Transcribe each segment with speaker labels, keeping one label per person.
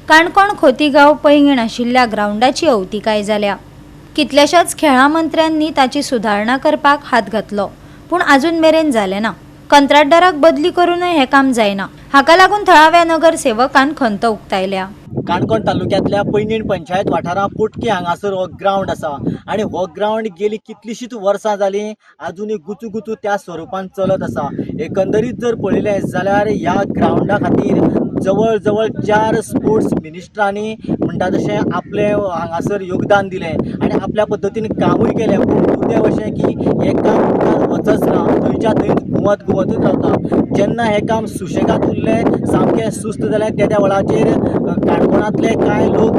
Speaker 1: काणकोण खोतीगांव पैंगीण आशिल्ल्या ग्राउंडाची अवतिकाय जाल्या। कितल्याशाच खेळां मंत्र्यांनी ताची सुधारणा करपाक हात घातलो, पूण अजून मेरेन जालें ना। कंत्राटदाराक बदली करूनय हे काम जायना। हाका लागून थळाव्या नगरसेवकान खंत उक्तायल्या।
Speaker 2: काणकोण तालुक्यातल्या पैंगीण पंचायत वाठारात पोटकी हांगासर हो ग्राउंड आसा आणि हो ग्राउंड गेली कितलीशीच वर्सां जाली अजूनय गुचू त्या स्वरूपान चलत आसा। एकंदरीत जर पळयलें जाल्यार ह्या ग्राउंडा खातीर जवळ जवळ 4 स्पोर्ट्स मिनिस्टरांनी म्हणटा तशें आपलें हांगासर योगदान दिलें आनी आपल्या पद्दतीन कामूय केलें। पूण दुर्दैव अशें की हें काम मुखार वचच ना, थंयच्या थंयच घुंवतूच रावता। जेन्ना हें काम सुशेगाद उरलें, सामकें सुस्त जालें, त्या वेळाचेर काणकोणांतले कांय लोक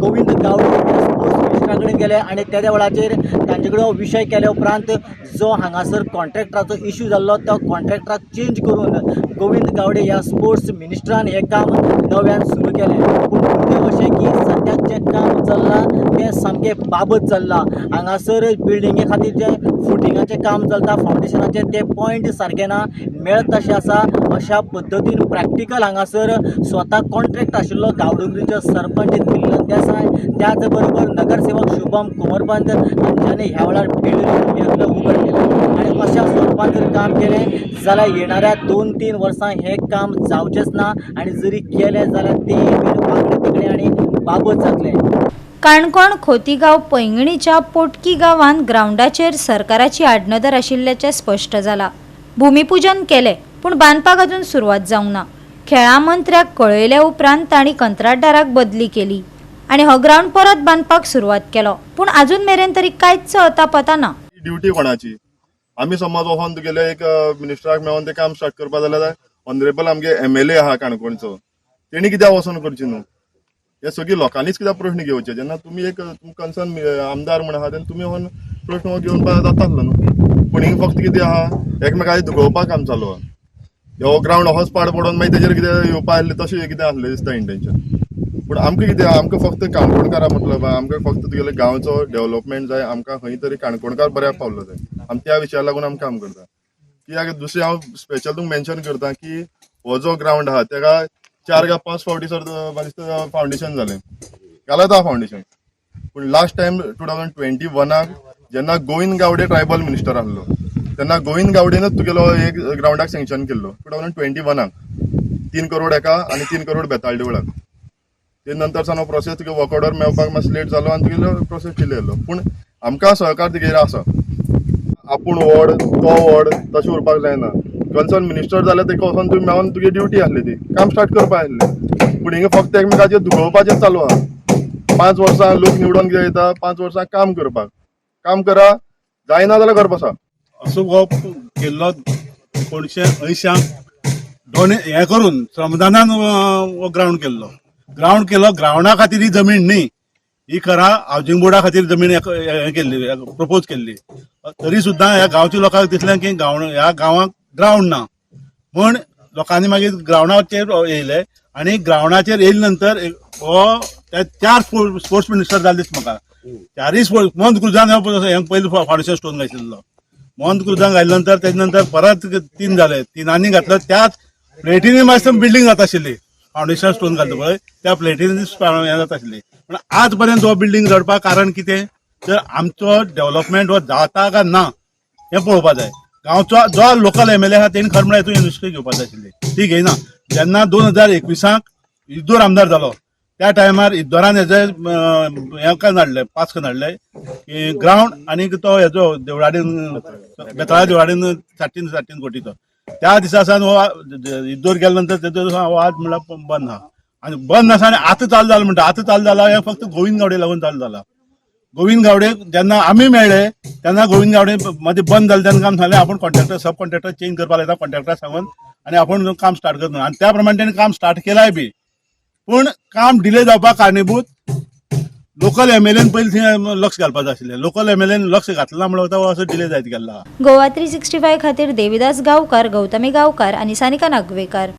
Speaker 2: गोविंद गावडे हे स्पोर्ट्स मिनिस्टरा कडेन गेले आनी त्या वेळाचेर तांचे कडेन हो विशय केल्या उपरांत जो हांगासर कॉन्ट्रॅक्टराचो इश्यू जाल्लो तो कॉन्ट्रॅक्टराक चेंज करून गोविंद गावडे ह्या स्पोर्ट्स मिनिस्टरान हें काम नव्यान सुरू केलें। पूण दुर्दैव अशें की सद्याक जें काम चल्लां तें सामकें बाबत चल्लां। हांगासर बिल्डिंगे खातीर जें फुटिंगाचें काम चलता फावंडेशनाचें तें पॉयंट सारकें ना, मेळत तशें आसा। अशा पद्दतीन प्रॅक्टिकल हांगासर स्वता कॉन्ट्रॅक्ट आशिल्लो गांवडोंगरीचो सरपंच दिल्लन देसाय, त्याच बरोबर नगरसेवक शुभम कोमरपंत हांच्यांनी ह्या वेळार भेट दिवन येतलो उघड केलो आनी अशा स्वरुपान जर काम केलें जाल्यार येणाऱ्या 2-3 वर्सां हें काम जावचेंच ना आनी जरी केलें जाल्यार तें वांगडे तिकडे आनी बाबत जातलें।
Speaker 1: काणकोण खोतीगांव पैंगीणीच्या पोटकी गांवांत ग्राउंडाचेर सरकाराची आडनदर आशिल्ल्याचें स्पश्ट जालां। भुमिपूजन केलें, पूण बांदपाक अजून सुरवात जावंक ना। खेळां मंत्र्याक कळयल्या उपरांत तांणी कंत्राटदाराक बदली केली आनी हो ग्राउंड परत बांदपाक सुरवात केलो, पूण अजून मेरेन तरी कांयच अतापता ना।
Speaker 3: ड्युटी कोणाची? आमी समज वचोन तुगेले एक मिनिस्टराक मेळोन तें काम स्टार्ट करपा जाल्यार ऑनरेबल आमगे MLA आहा काणकोणचो, तेणी कित्याक वचोन करची न्हू? हे सगळी लोकांनीच कित्याक प्रश्न घेवचे? जेन्ना तुमी एक कन्सर्न आमदार म्हण आहा तेन्ना तुमी हो प्रश्न हो घेवन जातालो न्हू। पूण हिंग फक्त कितें आहा, एकमेकांक दुखोवपाक काम चालू आहा। हो ग्राउंड होच पाड पडोन मागीर तेजेर कितें येवपा आसलें तशें कितें आसलें दिसता इंटेंशन। पूण आमकां कितें आमकां फक्त काणकोणकारा मतलब आमकां फक्त तुगेले गांवचो डेव्हलपमेंट जाय, आमकां खंय तरी काणकोणकार बऱ्याक पावलो जाय। आमी त्या विशया लागून आमी काम करता। कित्याक दुसरें हांव स्पेशल तुमकां मेन्शन करता की हो जो ग्राउंड आहा तेका 4 काय 5 फावटी सर फावंडेशन जालें, घालत आहा फावंडेशन। पूण लास्ट टायम 2021 जेन्ना गोविंद गावडे ट्रायबल मिनिस्टर आसलो तेन्ना गोविंद गावडेनच तुगेलो एक ग्राउंडाक सँक्शन केल्लो 2021 3 करोड एका आनी 3 करोड बेताळ देवळाक। ते नंतर सावन प्रोसेस तुगे वर्क ऑर्डर मेळपाक मातसो लेट जालो आनी तुगेलो प्रोसेस डिले जालो। पूण आमकां सहकार तुगेर आसा, आपूण व्हड तो व्हड तशें उरपाक जायना। कन्सर्न मिनिस्टर जाल्यार तेका वचोन तुमी मेळोन तुगे ड्युटी आसली ती काम स्टार्ट करपाक आसलें। पूण हिंगा फक्त एकमेकाचेर दुखोवपाचें चालू आहा। 5 वर्सां लोक निवडून कितें येता, 5 वर्सां काम करपाक। काम करा, जायना जाल्यार घर बसा।
Speaker 4: असो हो केल्लो 1980 दोन हे करून श्रमदानान हो ग्राउंड केल्लो। ग्राउंडा खातीर ही जमीन न्ही, ही खरा हावजिंग बोर्डा खातीर जमीन हे केल्ली, प्रपोज केल्ली। तरी सुद्दां ह्या गांवच्या लोकांक दिसलें की ह्या गांवांक ग्राउंड ना, म्हण लोकांनी मागीर ग्राउंडाचेर येयले आनी ग्राउंडाचेर येयले नंतर हो 4 स्पोर्ट्स मिनिस्टर जाले दिसता म्हाका। 4 स्पोर्ट्स मोहन क्रुजान हे पयलीं फावंडेशन स्टोन घातलेलो। मोहन क्रुजान घातल्या नंतर तेजे नंतर परत 3 जाले, 3 घातलं। त्याच प्लेटीनी मातसो बिल्डींग जाता आशिल्ली, फावंडेशन स्टोन घालता पळय त्या प्लेटीनी हे जाता आशिल्ली। पूण आज पर्यंत हो बिल्डींग जडपाक कारण कितें तर आमचो डेव्हलपमेंट हो जाता काय ना हें पळोवपाक जाय। गांवचो जो लोकल MLA आहा तेणी खरें म्हळ्यार हितून इनिशिएटीव घेवपाक जाय आशिल्ली, ती घेयना। जेन्ना 2021 इद्दोर आमदार जालो त्या टायमार इद्दोरान हेजे हे काडलें, पास काडलें की ग्राउंड आनी तो हेजो देवळाडीन बेताळा देवळाडीन 3.5 कोटीचो। त्या दिसा सावन हो इद्दोर गेले नंतर तेजो हो आज म्हणल्यार बंद आहा आनी बंद आसा आनी आतां चालू जालां म्हणटा। आतां चालू जालां हें फक्त गोविंद गावडे लागून चालू जालां। गोविंद गावडे जेन्ना आमी मेळ्ळे तेन्ना गोविंद गावडे मदीं बंद जालें तेन्ना काम सांगलें आपूण कॉन्ट्रॅक्टर सब कॉन्ट्रॅक्टर चेंज करपाक लायता कॉन्ट्रॅक्टर सांगून आनी आपूण काम स्टार्ट करता आनी त्या प्रमाणे तेणें काम स्टार्ट केलाय बी। पूण काम डिले जावपाक कारणीभूत लोकल MLAन पयलीं थंय लक्ष घालपाक जाय आशिल्लें। लोकल MLAन लक्ष घातलें ना म्हणून हो असो डिले जायत गेल्लो आहा।
Speaker 1: गोवा 365 खातीर देविदास गांवकार, गौतमी गांवकार आनी सानिका नागवेकर।